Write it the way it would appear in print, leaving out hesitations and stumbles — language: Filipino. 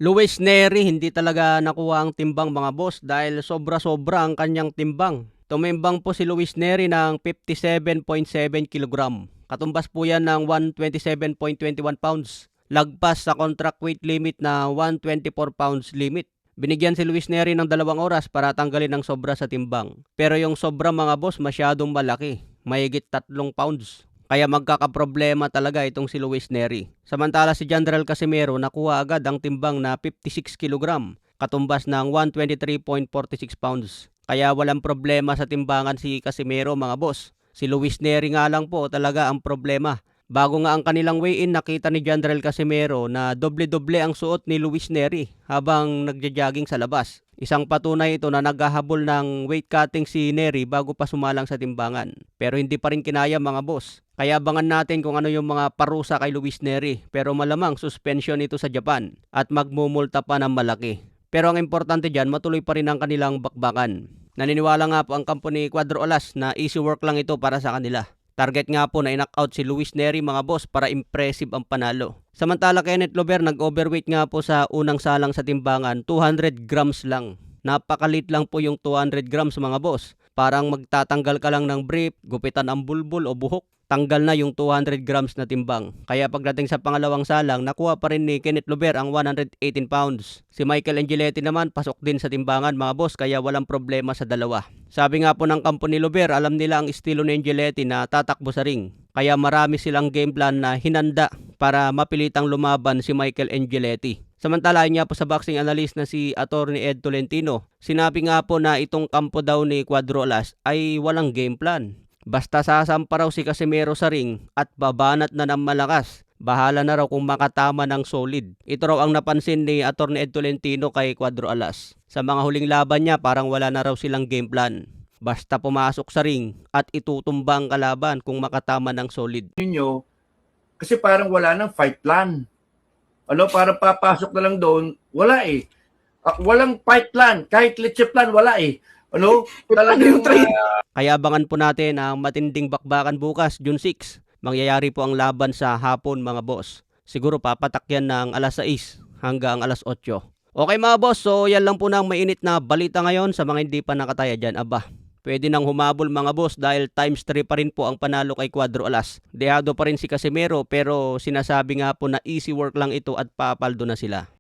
Luis Neri hindi talaga nakuha ang timbang mga boss dahil sobra-sobra ang kanyang timbang. Tumimbang po si Luis Neri ng 57.7 kilogram. Katumbas po yan ng 127.21 pounds. Lagpas sa contract weight limit na 124 pounds limit. Binigyan si Luis Neri ng 2 oras para tanggalin ang sobra sa timbang. Pero yung sobra mga boss masyadong malaki. Mahigit 3 pounds. Kaya magkakaproblema talaga itong si Luis Neri. Samantala si Jandrel Casimero nakuha agad ang timbang na 56 kilogram, katumbas ng 123.46 pounds. Kaya walang problema sa timbangan si Casimero mga boss. Si Luis Neri nga lang po talaga ang problema. Bago nga ang kanilang weigh-in, nakita ni Jandrel Casimero na doble-doble ang suot ni Luis Neri habang nagja-jogging sa labas. Isang patunay ito na naghahabol ng weight cutting si Neri bago pa sumalang sa timbangan. Pero hindi pa rin kinaya mga boss. Kaya abangan natin kung ano yung mga parusa kay Luis Neri. Pero malamang suspension ito sa Japan at magmumulta pa ng malaki. Pero ang importante dyan, matuloy pa rin ang kanilang bakbakan. Naniniwala nga po ang company Cuadro Alas na easy work lang ito para sa kanila. Target nga po na in-knockout si Luis Neri mga boss para impressive ang panalo. Samantala Kenneth Lover nag-overweight nga po sa unang salang sa timbangan, 200 grams lang. Napakalit lang po yung 200 grams mga boss. Parang magtatanggal ka lang ng brief, gupitan ang bulbul o buhok. Tanggal na yung 200 grams na timbang. Kaya pagdating sa pangalawang salang, nakuha pa rin ni Kenneth Lover ang 118 pounds. Si Michael Angeletti naman pasok din sa timbangan mga boss kaya walang problema sa dalawa. Sabi nga po ng kampo ni Lover, alam nila ang estilo ni Angeletti na tatakbo sa ring. Kaya marami silang game plan na hinanda para mapilitang lumaban si Michael Angeletti. Samantala niya po sa boxing analyst na si Attorney Ed Tolentino, sinabi nga po na itong kampo daw ni Cuadro Alas ay walang game plan. Basta sasampa raw si Casimero sa ring at babanat na ng malakas. Bahala na raw kung makatama ng solid. Ito raw ang napansin ni Atty. Ed Tolentino kay Cuadro Alas. Sa mga huling laban niya parang wala na raw silang game plan. Basta pumasok sa ring at itutumba ang kalaban kung makatama ng solid. Ninyo, kasi parang wala nang fight plan. Ano, parang papasok na lang doon, wala eh. Walang fight plan, kahit leche plan, wala eh. Ano, talagang Kaya abangan po natin ang matinding bakbakan bukas, June 6. Mangyayari po ang laban sa hapon mga boss. Siguro papatak yan ng alas 6 hanggang alas 8. Okay mga boss, so yan lang po na ang mainit na balita ngayon sa mga hindi pa nakataya dyan. Aba, pwede nang humabol mga boss dahil times 3 pa rin po ang panalo kay Cuadro Alas. Dehado pa rin si Casimero pero sinasabi nga po na easy work lang ito at papaldo na sila.